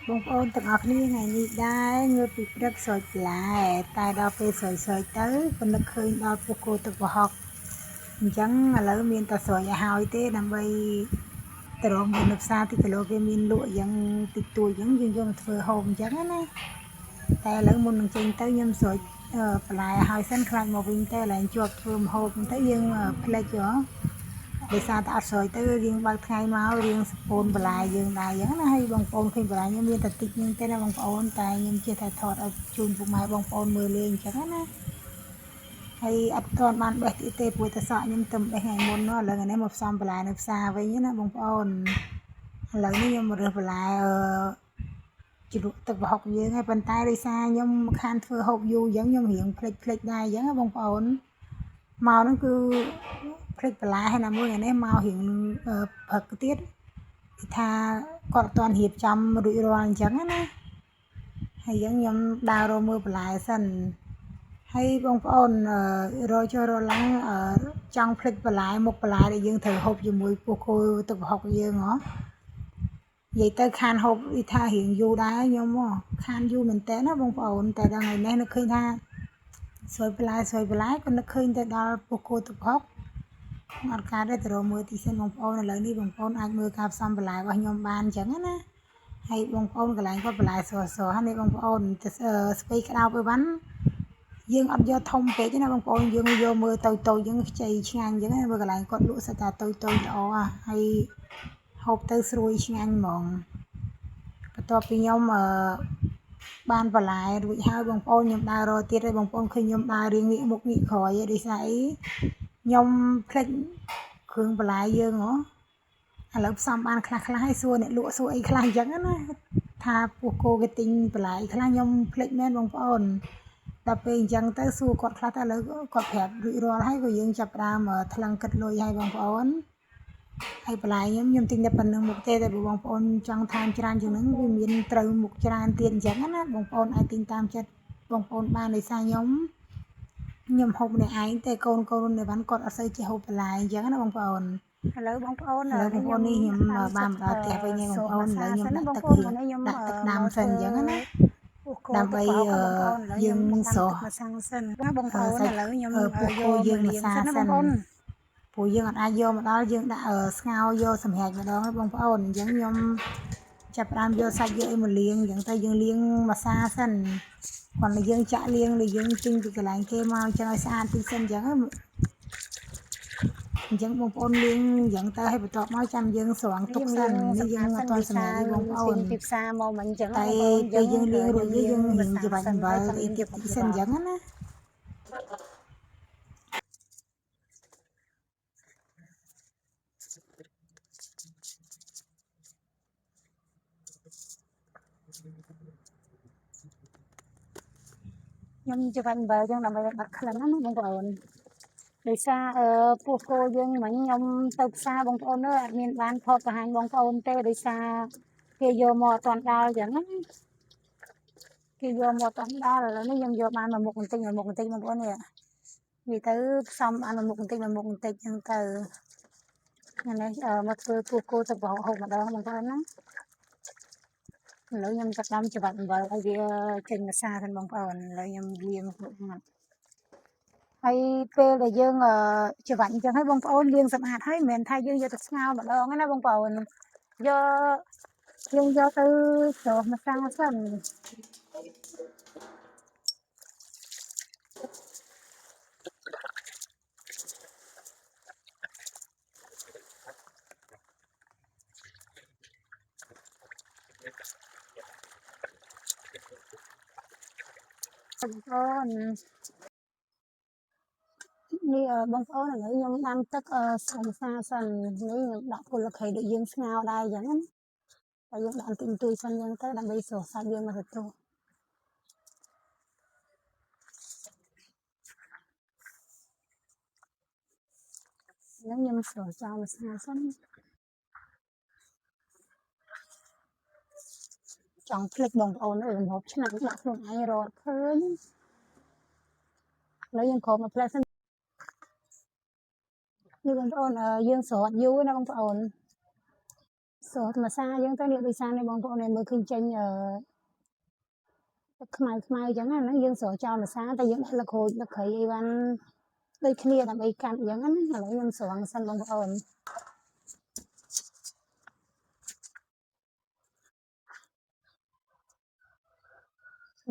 បងប្អូនទាំងអស់គ្នាថ្ងៃនេះដែរងើបពីព្រឹកស្រោចបន្លែតែដល់ពេលស្រោចទៅក៏នឹកឃើញដល់ពូគោទឹកប្រហុកអញ្ចឹងឥឡូវមានតែស្រោចឲ្យហើយទេដើម្បីទៅរកមាននៅផ្សារទីគីឡូគេមានលក់អញ្ចឹងតិចតួចអញ្ចឹងយើងយកមកធ្វើហូបអញ្ចឹងណាតែឥឡូវមុននឹងចេញទៅខ្ញុំស្រោចបន្លែឲ្យហើយសិនខ្លាចមកវិញទៅកន្លែងជាប់ធ្វើម្ហូបទៅយើងផ្លេចហ៎ដោយសារតែអត់ស្រោចទៅរៀងបើកថ្ងៃមករៀងសពូនបន្លែយើងដែរអញ្ចឹងណាហើយបងប្អូនឃើញបន្លែខ្ញុំមានតែតិចហ្នឹងទេណាបងប្អូនតែខ្ញុំជិះតែថតឲ្យជូនពុកម៉ែបងប្អូនមើលលេងអញ្ចឹងណាហើយអត់ទាន់បានបេះទៀតទេព្រោះតែសក់ខ្ញុំទៅបេះថ្ងៃមុននោះឥឡូវថ្ងៃនេះមកផ្សំបន្លែនៅផ្សារវិញណាបងប្អូនឥឡូវនេះខ្ញុំមករើសបន្លែជ្រក់ទឹកប្រហុកយើងហើយប៉ុន្តែដោយសារខ្ញុំខានធ្វើហូបយូរអញ្ចឹងខ្ញុំរៀងភ្លេចដែរអញ្ចឹងណាបងប្អូនមកហ្នឹងគឺភ្លេចបន្លែហើយណាមួយថ្ងៃនេះមករៀងព្រឹកទៀតគេថាគាត់អត់ទាន់រៀបចំរួចរាល់អញ្ចឹងណាហើយអញ្ចឹងខ្ញុំដើររកមើលបន្លែសិនហើយបងប្អូនរកចូលរកឡើងចង់ភ្លេចបន្លែមុខបន្លែដែលយើងត្រូវហូបជាមួយពោះគោទឹកប្រហុកយើងហ៎និយាយទៅខានហូបវាថារៀងយូរដែរខ្ញុំខានយូរមែនតើណាបងប្អូនតែដល់ថ្ងៃនេះនឹកឃើញថាស្រួយបន្លែក៏នឹកឃើញទៅដល់ពោះគោទឹកប្រហុកអត់កើតទេទៅរកមើលទីសិនបងប្អូនឥឡូវនេះបងប្អូនអាចមើលការផ្សំបន្លែរបស់ខ្ញុំបានអញ្ចឹងណាហើយបងប្អូនកន្លែងគាត់បន្លែស្រស់ៗនេះបងប្អូនទៅស្ពៃក្តោបអីវ៉ាន់យើងអត់យកធំពេកទេណាបងប្អូនយើងយកមើលតូចអញ្ចឹងខ្ចីឆ្ងាញ់អញ្ចឹងណាមើលកន្លែងគាត់លក់សិតតែតូចល្អហើយហូបទៅស្រួយឆ្ងាញ់ហ្មងបន្ទាប់ពីខ្ញុំបានបន្លែរួចហើយបងប្អូនខ្ញុំដើររកទៀតហើយបងប្អូនឃើញខ្ញុំដើររៀងងាកមុខងាកក្រោយដោយសារអីខ្ញុំភ្លេចគ្រឿងបន្លែយើងហ៎ឥឡូវផ្សំបានខ្លះហើយសួរអ្នកលក់សួរអីខ្លះអញ្ចឹងណាថាពោះគោគេទិញបន្លែខ្លះខ្ញុំភ្លេចមែនបងប្អូនដល់ពេលអញ្ចឹងទៅសួរគាត់ខ្លះទៅឥឡូវគាត់ប្រាប់រួចរាល់ហើយក៏យើងចាប់ផ្ដើមថ្លឹងគិតលុយហើយបងប្អូនហើយបន្លែខ្ញុំទិញតែប៉ុណ្្នឹងមុខទេតែបងប្អូនចង់ថែមច្រើនជាងហ្នឹងវាមានត្រូវមុខច្រើនទៀតអញ្ចឹងណាបងប្អូនអាចទិញតាមចិត្តបងប្អូនបានដោយសារខ្ញុំហូបម្នាក់ឯងតែកូននៅបានគាត់អត់សូវចេះហូបបន្លែអញ្ចឹងណាបងប្អូនឥឡូវបងប្អូននេះខ្ញុំបានមកដល់ផ្ទះវិញហើយបងប្អូនឥឡូវខ្ញុំដាក់ទឹកដាំសិនអញ្ចឹងណាដើម្បីយើងស្រស់ម្សៅសិនណាបងប្អូនឥឡូវខ្ញុំពុះគោយើងម្សៅសិនណាបងប្អូនព្រោះយើងអាចយកមកដល់យើងដាក់ស្ងោរយកសម្រាប់ម្ដងហើយបងប្អូនអញ្ចឹងខ្ញុំចាប់ផ្ដើមយកសាច់យកអីមកលាងអញ្ចឹងទៅយើងលាងម្សៅសិនគាត់ឲ្យយើងចាក់លាងដែលយើងទិញពីកន្លែងគេមកអញ្ចឹងឲ្យស្អាតតិចសិនអញ្ចឹងបងប្អូនលាងអញ្ចឹងទៅឲ្យបន្ទាប់មកចាំយើងស្រង់ទុកសិននេះយើងអត់ទាន់សម្រាប់ទេបងប្អូនពីផ្សារមកមិនអញ្ចឹងតែពេលយើងលាងរួចយើងរៀងច្បាច់អំបិលអីទៀតសិនអញ្ចឹងណាខ្ញុំច្បាច់អំបិលចឹងដើម្បីបាត់ក្លិនណាបងប្អូនដោយសារពោះគោយើងមិញខ្ញុំទៅផ្សារបងប្អូនអើយអត់មានបានថតបង្ហាញបងប្អូនទេដោយសារគេយកមកអត់ទាន់ដល់អញ្ចឹងណាគេយកមកអត់ទាន់ដល់ឥឡូវនេះខ្ញុំយកបានមួយមុខបន្តិចបងប្អូននេះនិយាយទៅផ្សំបានមួយមុខបន្តិចអញ្ចឹងទៅនេះមកធ្វើពោះគោទឹកប្រហុកម្ដងបងប្អូនណាឥឡូវខ្ញុំចាប់តាមច្បាច់អំបិលឲ្យវាចេញម្សៅសិនបងប្អូនឥឡូវខ្ញុំលាងមុខមកហើយពេលដែលយើងច្បាច់អញ្ចឹងហើយបងប្អូនលាងសម្អាតហើយមិនមែនថាយើងយកទៅស្ងោរម្ដងណាបងប្អូនយើងយកទៅច្រោះម្សៅសិនបងប្អូននេះបងប្អូនឥឡូវខ្ញុំដាំទឹកស្រុំសាសិននេះខ្ញុំដាក់គុលខេដូចយើងស្ងោរដែរអញ្ចឹងណាតែយើងដាក់បន្តិចបន្តួចសិនអញ្ចឹងទៅដើម្បីស្រស់សាច់យើងមកទទួលខ្ញុំស្រស់ចោលម្សៅសិនចង់ភ្លេចបងប្អូនម្ហូបឆ្ងាញ់ដាក់ខ្លួនឯងរត់ឃើញឥឡូវយើងគ្របមកផ្លែសិននេះបងប្អូនយើងស្រត់យូរណាបងប្អូន សោះមកសាយើងទៅនេះដូចសានេះបងប្អូនមើលឃើញចេញទឹកខ្មៅអញ្ចឹងណាហ្នឹងយើងស្រោចចោលមកសាតែយើងដាក់លឹកក្រូចលឹកគ្រៃអីវ៉ាន់ដូចគ្នាដើម្បីកាត់អញ្ចឹងណាឥឡូវខ្ញុំស្រង់សិនបងប្អូន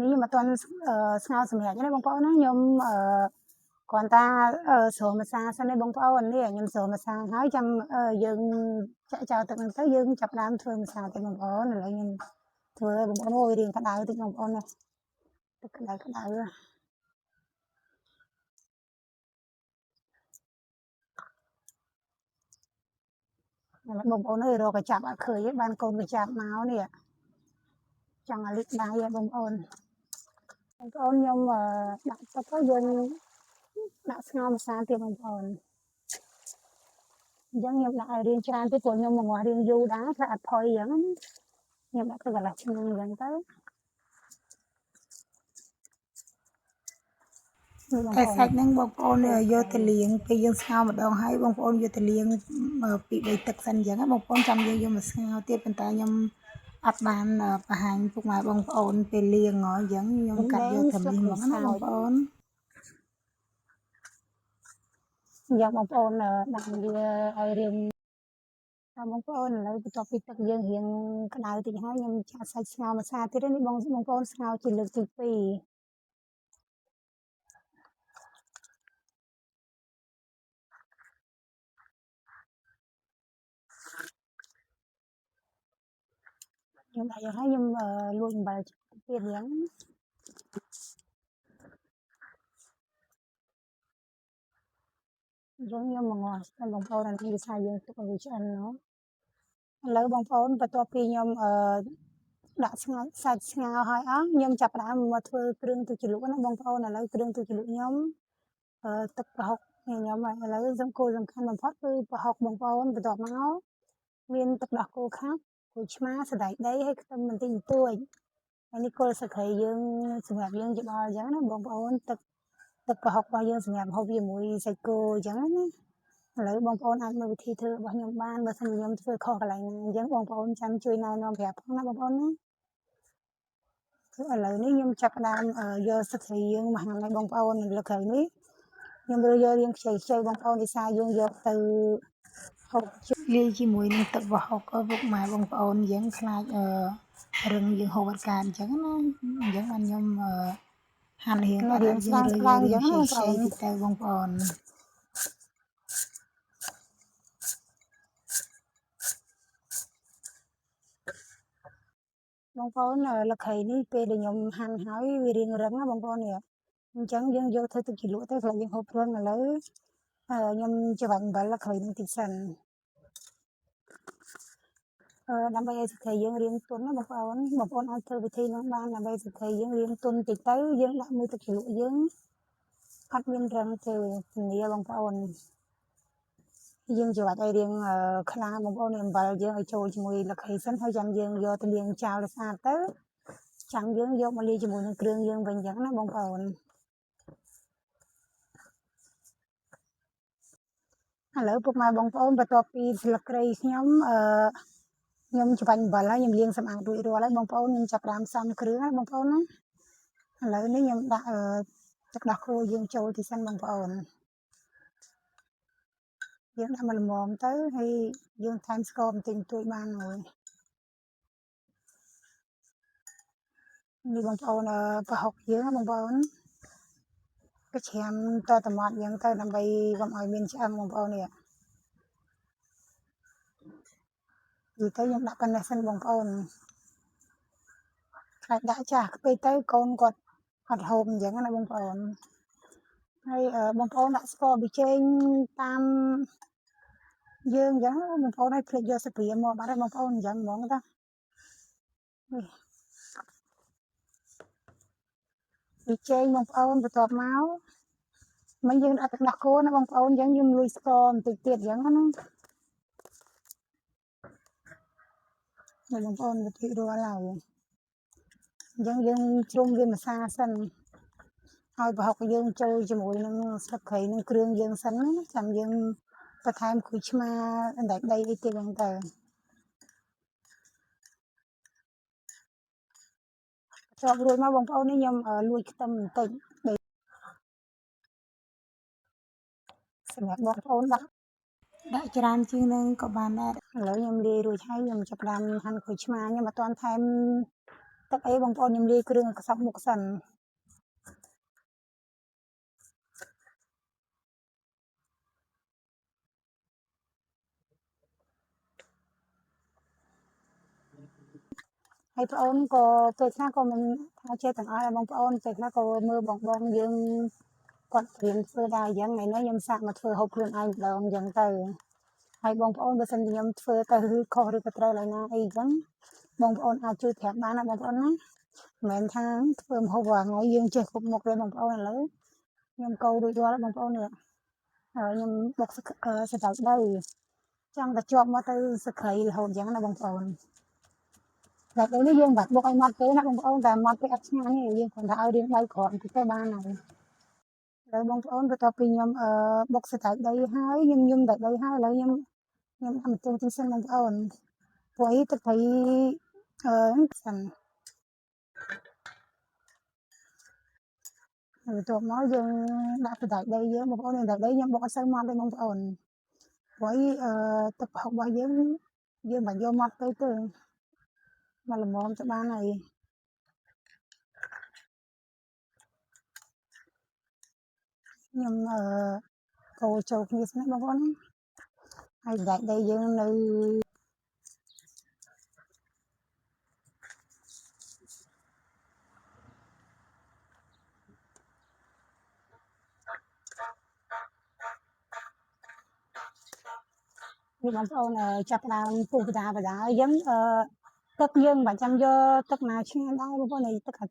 នេះខ្ញុំអត់ទាន់ស្ងោរសម្រាប់ទេបងប្អូនណាខ្ញុំគ្រាន់តែស្រោមម្សាសិនទេបងប្អូននេះខ្ញុំស្រោមម្សាហើយចាំយើងចាក់ចោលទឹកហ្នឹងទៅយើងចាប់ដើមធ្វើម្សាទៅបងប្អូនឥឡូវខ្ញុំធ្វើឲ្យបងប្អូនរៀងក្តៅតិចបងប្អូនណាទឹកក្តៅឥឡូវបងប្អូនអើយរកកញ្ចប់អត់ឃើញទេបានកូនកញ្ចប់មកនេះចង់ឲ្យលិចដៃបងប្អូនខ្ញុំដាក់ទឹកទៅយើងដាក់ស្ងោរម្សាទៀតបងប្អូនអញ្ចឹងខ្ញុំដាក់ឲ្យរៀងច្រើនទៀតព្រោះខ្ញុំមកងាស់រៀងយូរដែរថាអត់ផុយអញ្ចឹងខ្ញុំដាក់ទៅកន្លះឆ្នាំអញ្ចឹងទៅតែសាច់ហ្នឹងបងប្អូនយកទៅលាងពេលយើងស្ងោរម្ដងហើយបងប្អូនយកទៅលាងពី3ទឹកសិនអញ្ចឹងបងប្អូនចាំយើងយកមកស្ងោរទៀតប៉ុន្តែខ្ញុំអត់បានបង្ហាញពុកម៉ែបងប្អូនពេលលាងអញ្ចឹងខ្ញុំកាត់យកត្រឹមនេះមកណាបងប្អូនយ៉ាងបងប្អូនដាក់វាឲ្យរៀងបងប្អូនឥឡូវបន្ទាប់ពីទឹកយើងរៀងក្តៅតិចហើយខ្ញុំចាក់សាច់ស្ងោរម្សាទៀតនេះបងប្អូនស្ងោរជាលើកទី2ខ្ញុំដាក់យកហើយខ្ញុំលួចអំបិលទៀតអញ្ចឹងខ្ញុំមកងាស់បងប្អូនអានេះវាថាយើងទុកឲ្យវាឆ្អិនណាឥឡូវបងប្អូនបន្ទាប់ពីខ្ញុំដាក់សាច់ស្ងោរហើយអស់ខ្ញុំចាប់ផ្ដើមមកធ្វើគ្រឿងទឹកជ្រលក់ណាបងប្អូនឥឡូវគ្រឿងទឹកជ្រលក់ខ្ញុំទឹកប្រហុកខ្ញុំឥឡូវសំខាន់បំផុតគឺប្រហុកបងប្អូនបន្ទាប់មកមានទឹកដោះគោខាប់គល់ឆ្មាសណ្តែកដីហើយខ្ទឹមបន្តិចបន្តួចហើយនេះគល់ស្លឹកគ្រៃយើងសម្រាប់យើងច្បល់អញ្ចឹងណាបងប្អូនទឹកប្រហុករបស់យើងសម្រាប់ហូបជាមួយសាច់គោអញ្ចឹងណាឥឡូវបងប្អូនអាចមើលវិធីធ្វើរបស់ខ្ញុំបានបើសិនខ្ញុំធ្វើខុសកន្លែងណាអញ្ចឹងបងប្អូនចាំជួយណែនាំប្រាប់ផងណាបងប្អូនណាគឺឥឡូវនេះខ្ញុំចាប់ផ្ដើមយកស្លឹកគ្រៃយើងមកហាន់ឲ្យបងប្អូនលើក្រោយនេះខ្ញុំរើសយករៀងខ្ចីបងប្អូនវិសាយើងយកទៅហូបលាយជាមួយនឹងទឹកប្រហុកពុកម៉ែបងប្អូនយើងខ្លាចរឹងយើងហូបអត់កើតអញ្ចឹងណាអញ្ចឹងបានខ្ញុំហាន់រៀងស្ដើងអញ្ចឹងខ្ចីតិចទៅបងប្អូនបងប្អូនលក្ខីនេះពេលដែលខ្ញុំហាន់ហើយវារៀងរឹងណាបងប្អូននេះអញ្ចឹងយើងយកធ្វើទឹកជ្រលក់ទៅព្រោះយើងហូបព្រឹងឥឡូវខ្ញុំច្របាច់អំបិលលក្ខីនេះតិចសិនដើម្បីឲ្យស្លឹកគ្រៃយើងរៀងទន់ណាបងប្អូនអាចធ្វើវិធីនោះបានដើម្បីស្លឹកគ្រៃយើងរៀងទន់តិចទៅយើងដាក់មួយទឹកជ្រលក់យើងអត់មានរឹងទេធានាបងប្អូនយើងច្របាច់ឲ្យរៀងខ្លាំងបងប្អូនអំបិលយើងឲ្យចូលជាមួយលក្ខីសិនហើយចាំយើងយកទៅលាងចោលឲ្យស្អាតទៅចាំយើងយកមកលាយជាមួយនឹងគ្រឿងយើងវិញអញ្ចឹងណាបងប្អូនឥឡូវពុកម៉ែបងប្អូនបន្ទាប់ពីស្លឹកគ្រៃខ្ញុំខ្ញុំច្របាច់អំបិលហើយខ្ញុំលាងសម្អាតរួចរាល់ហើយបងប្អូនខ្ញុំចាប់ផ្ដើមផ្សំគ្រឿងហើយបងប្អូនណាឥឡូវនេះខ្ញុំដាក់ទឹកដោះគោយើងចូលទីសិនបងប្អូនយើងដាក់មកល្មមទៅហើយយើងថែមស្ករបន្តិចបន្តួចបានហើយនេះបងប្អូនប្រហុកយើងបងប្អូនក៏ច្រាមតតមាត់យើងទៅដើម្បីកុំឲ្យមានឆ្អឹងបងប្អូននេះនិយាយទៅខ្ញុំដាក់ប៉ុណ្ណេះសិនបងប្អូនខ្លាចដាក់ចាស់ពេកទៅកូនគាត់អត់ហូបអញ្ចឹងណាបងប្អូនហើយបងប្អូនដាក់ស្ករប៊ីចេងតាមយើងអញ្ចឹងបងប្អូនឲ្យភ្លេចយកសាព្រាមកបាត់ហើយបងប្អូនអញ្ចឹងហ្មងតាប៊ីចេងបងប្អូនបន្ទាប់មកមិនយើងដាក់ទឹកដោះគោណាបងប្អូនអញ្ចឹងយើងលួយស្ករបន្តិចទៀតអញ្ចឹងណាបងប្អូនវិធីរាល់ហើយអញ្ចឹងយើងជ្រុំវាម្សាសិនឲ្យប្រហុកយើងចូលជាមួយនឹងស្លឹកគ្រៃនឹងគ្រឿងយើងសិនណាចាំយើងបន្ថែមគូឆ្មាសអណ្ដែតដីអីទៀតហ្នឹងទៅ ជាប់រួចមកបងប្អូននេះខ្ញុំលួចខ្ទឹមបន្តិចសម្រាប់បងប្អូនដាក់ច្រើនជាងនឹងក៏បានដែរ ឥឡូវខ្ញុំលាយរួចហើយខ្ញុំចាប់ផ្ដើមហាន់ក្រូចឆ្មាខ្ញុំអត់ទាន់ថែមទឹកអីបងប្អូនខ្ញុំលាយគ្រឿងខ្សប់មុខសិនហើយបងប្អូនក៏ពេលខ្លះក៏មិនថាចេះទាំងអស់ដែរបងប្អូនពេលខ្លះក៏មើលបងយើងគាត់ត្រៀមធ្វើដែរអញ្ចឹងថ្ងៃនេះខ្ញុំសាកមកធ្វើហូបខ្លួនឯងម្ដងអញ្ចឹងទៅហើយបងប្អូនបើសិនជាខ្ញុំធ្វើទៅខុសឬក៏ត្រូវឡើយណាអីអញ្ចឹងបងប្អូនអាចជួយប្រាប់បានណាបងប្អូនណាមិនមែនថាធ្វើម្ហូបរាល់ថ្ងៃយើងចេះគ្រប់មុខទេបងប្អូនឥឡូវខ្ញុំកូររួចរាល់ហើយបងប្អូននេះហើយខ្ញុំបុកសណ្តែកដីចង់តែជាប់មកទៅសក្រីរហូតអញ្ចឹងណាបងប្អូនតែពេលនេះយើងមិនបាច់បុកឲ្យម៉ត់ទេណាបងប្អូនតែម៉ត់ទៅអត់ឆ្ងាញ់ទេយើងគ្រាន់តែឲ្យរាងដៃក្របន្តិចទៅបានហើយឥឡូវបងប្អូនបន្ទាប់ពីខ្ញុំបុកសណ្តែកដីហើយខ្ញុំញឹមតែដីហើយឥឡូវខ្ញុំដាក់ម្ទេសទៅសិនបងប្អូនព្រោះអីទឹកត្រីសិនហើយបន្ទាប់មកយើងដាក់សណ្តែកដីយើងបងប្អូនសណ្តែកដីខ្ញុំបុកអត់សូវម៉ត់ទេបងប្អូនព្រោះអីទឹកប្រហុករបស់យើងមិនបាច់យកម៉ត់ពេកទេមកល្មមទៅបានហើយខ្ញុំកូរចូលគ្នាស្នេះបងប្អូនហើយសណ្តែកដីយើងនៅនេះបងប្អូនចាប់ផ្ដើមពុះបដាអញ្ចឹងទឹកយើងមិនបាច់ចាំយកទឹកណាឆ្ងាញ់ដែរបងប្អូន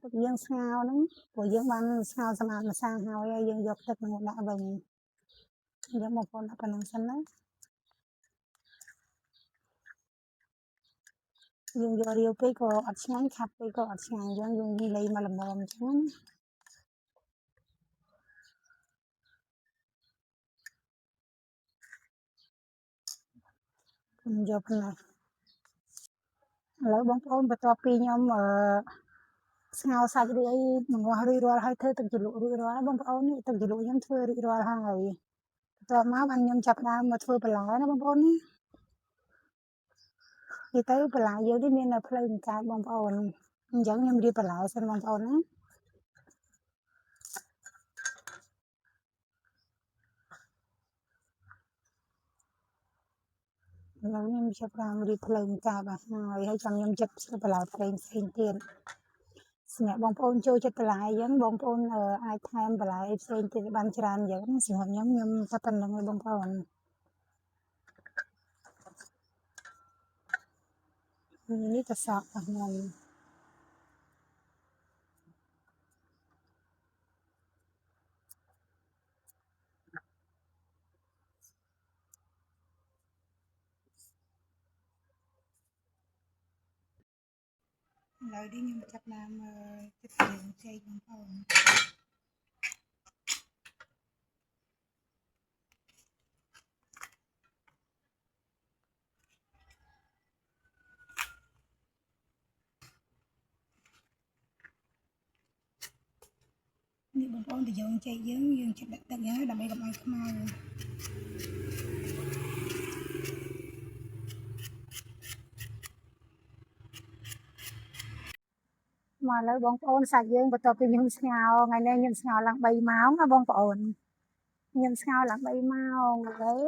ទឹកយើងស្ងោរហ្នឹងព្រោះយើងបានស្ងោរសម្អាតម្សៅហើយយើងយកទឹកហ្នឹងមកដាក់វិញអញ្ចឹងបងប្អូនដាក់ប៉ុណ្្នឹងសិនណាយើងយករាវពេកក៏អត់ឆ្ងាញ់ខាប់ពេកក៏អត់ឆ្ងាញ់អញ្ចឹងយើងលៃមកល្មមអញ្ចឹងខ្ញុំយកប៉ុណ្ណេះឥឡូវបងប្អូនបន្ទាប់ពីខ្ញុំស្ងោរសាច់រួចអីបង្ងាស់រួចរាល់ហើយធ្វើទឹកជ្រលក់រួចរាល់ហើយបងប្អូននេះទឹកជ្រលក់ខ្ញុំធ្វើរួចរាល់ហើយបន្ទាប់មកបានខ្ញុំចាប់ផ្ដើមមកធ្វើបន្លែណាបងប្អូនណានិយាយទៅបន្លែយើងនេះមាននៅផ្លូវបង្កើតបងប្អូនអញ្ចឹងខ្ញុំរៀបបន្លែសិនបងប្អូនណាឥឡូវខ្ញុំចាប់ផ្ដើមរៀបផ្លូវបង្កើតហើយចាំខ្ញុំចិត្តបន្លែផ្សេងទៀតសម្រាប់បងប្អូនចូលចិត្តបន្លែអញ្ចឹងបងប្អូនអាចថែមបន្លែផ្សេងទៀតបានច្រើនអញ្ចឹងសម្រាប់ខ្ញុំតែប៉ុណ្្នឹងឯងបងប្អូននេះក៏សក់របស់ខ្ញុំឥឡូវនេះខ្ញុំចាប់ដើមចិត្តរៀងចេកបងប្អូននេះបងប្អូនទៅយកចេកយើងចិត្តដាក់ទឹកយ៉ាងហើយដើម្បីកុំឲ្យខ្មៅមកឥឡូវបងប្អូនសាច់យើងបន្ទាប់ពីខ្ញុំស្ងោរថ្ងៃនេះខ្ញុំស្ងោរឡើង3ម៉ោងណាបងប្អូនខ្ញុំស្ងោរឡើង3ម៉ោងឥឡូវ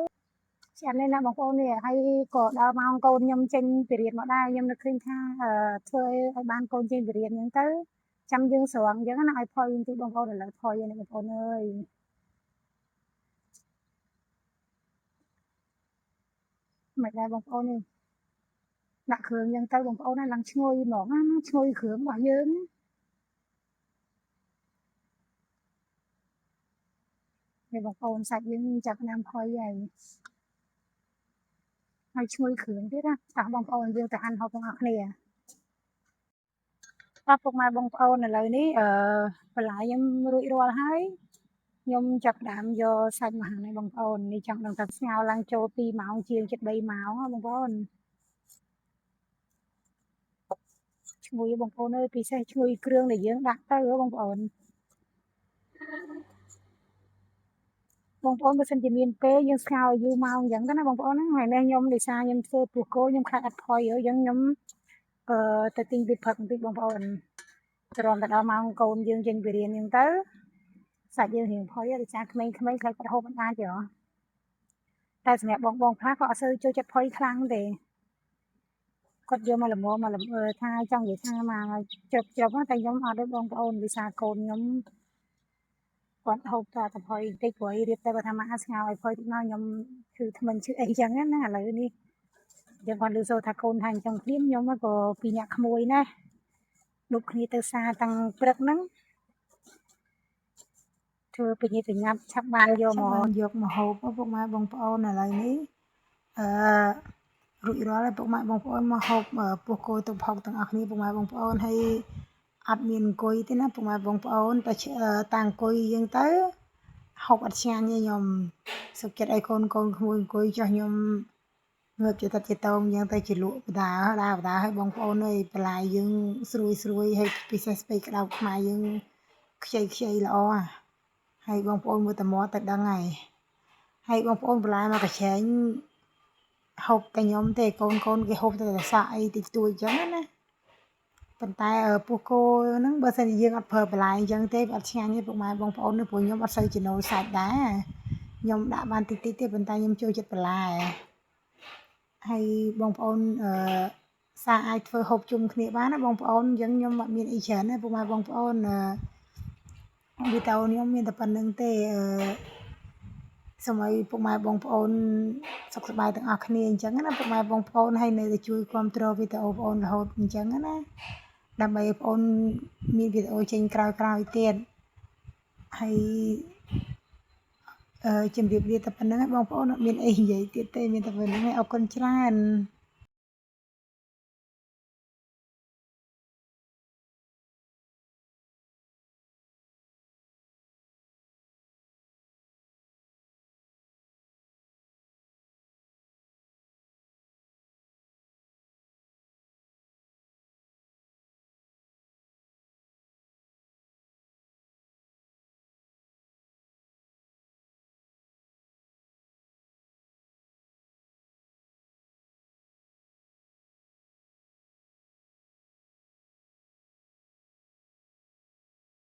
ចាំនេះណាបងប្អូននេះហើយក៏ដល់ម៉ោងកូនខ្ញុំចេញពីរៀនមកដែរខ្ញុំនឹកឃើញថាធ្វើឲ្យបានកូនចេញពីរៀនអញ្ចឹងទៅចាំយើងស្រង់អញ្ចឹងណាឲ្យផុយបន្តិចបងប្អូនឥឡូវផុយនេះបងប្អូនអើយមិនដែរបងប្អូននេះដាក់គ្រឿងអញ្ចឹងទៅបងប្អូនណាឡើងឈ្ងុយហ្មងណាឈ្ងុយគ្រឿងរបស់យើងនេះបងប្អូនសាច់យើងចាប់ផ្ដើមផុយហើយឈ្ងុយគ្រឿងទៀតណាតោះបងប្អូនយើងទៅហាន់ហូបទាំងអស់គ្នាតោះពុកម៉ែបងប្អូនឥឡូវនេះបន្លែខ្ញុំរួចរាល់ហើយខ្ញុំចាប់ផ្ដើមយកសាច់មកហាន់ឲ្យបងប្អូននេះចង់ដឹងថាស្ងោរឡើងចូល2ម៉ោងជាងជិត3ម៉ោងបងប្អូនឈ្ ឈ្ងុយបងប្អូនអើយពិសេសឈ្ងុយគ្រឿងដែលយើងដាក់ទៅបងប្អូនបើសិនជាមានពេលយើងស្ងោរយូរម៉ោងអញ្ចឹងទៅណាបងប្អូនណាហើយនេះខ្ញុំដោយសារខ្ញុំធ្វើពោះគោខ្ញុំខ្លាចអត់ផុយអញ្ចឹងខ្ញុំទៅទិញពីផឹកបន្តិចបងប្អូនទ្រាំទៅដល់ម៉ោងកូនយើងចេញពីរៀនអញ្ចឹងទៅសាច់យើងរៀងផុយដោយសារក្មេងៗខ្លាចគាត់ហូបមិនអាចទេតែសម្រាប់បងខ្លះក៏អត់សូវចូលចិត្តផុយខ្លាំងទេគាត់យកមកល្មមថាចង់និយាយថាមកជ្រឹបតែខ្ញុំអត់ទេបងប្អូនដោយសារកូនខ្ញុំគាត់ហូបតែផុយតិចព្រោះរៀបតែគាត់ថាមកស្ងោរឲ្យផុយតិចមកខ្ញុំគឺថ្មិនឈឺអីចឹងណាឥឡូវនេះយើងគាត់លឺសូរថាកូនថាអញ្ចឹងព្រាមខ្ញុំក៏ពីអ្នកក្មួយណាលុបគ្នាទៅសារតាំងព្រឹកហ្នឹងធ្វើពីញ៉ាប់ឆាប់បានយកមកហូបពុកម៉ែបងប្អូនឥឡូវនេះរួចរាល់ហើយពុកម៉ែបងប្អូនមកហូបពោះគោទឹកផុកទាំងអស់គ្នាពុកម៉ែបងប្អូនហើយអត់មានអង្គុយទេណាពុកម៉ែបងប្អូនតែតាអង្គុយយើងទៅហូបអត់ឆ្ងាញ់ទេខ្ញុំសុខចិត្តឲ្យកូនក្មួយអង្គុយចុះខ្ញុំងើបជាទឹកជាតោមយ៉ាងទៅជាលក់បដាឲ្យបងប្អូនអើយបន្លែយើងស្រួយហើយពិសេសស្ពៃក្តៅខ្មែរយើងខ្ចីល្អហើយបងប្អូនមើលតែមាត់ទៅដឹងហើយបងប្អូនបន្លែមកកញ្ឆែងហូបតែខ្ញុំទេកូនគេហូបតែសាក់អីតិចតួចអញ្ចឹងណាប៉ុន្តែពោះគោហ្នឹងបើសិនជាយើងអត់ប្រើបន្លែអញ្ចឹងទេអត់ឆ្ងាញ់ទេពុកម៉ែបងប្អូនព្រោះខ្ញុំអត់សូវចំណូលសាច់ដែរខ្ញុំដាក់បានតិចទេប៉ុន្តែខ្ញុំចូលចិត្តបន្លែហើយបងប្អូនសាអាចធ្វើហូបជុំគ្នាបានណាបងប្អូនអញ្ចឹងខ្ញុំអត់មានអីច្រើនទេពុកម៉ែបងប្អូនវីដេអូខ្ញុំមានតែប៉ុណ្្នឹងទេសូមឲ្យពុកម៉ែបងប្អូនសុខសប្បាយទាំងអស់គ្នាអញ្ចឹងណាពុកម៉ែបងប្អូនហើយនៅតែជួយគាំទ្រវីដេអូបងប្អូនរហូតអញ្ចឹងណាដើម្បីបងប្អូនមានវីដេអូចេញក្រោយទៀតហើយជម្រាបលាតែប៉ុណ្្នឹងឯងបងប្អូនអត់មានអីនិយាយទៀតទេមានតែប៉ុណ្្នឹងឯងអរគុណច្រើន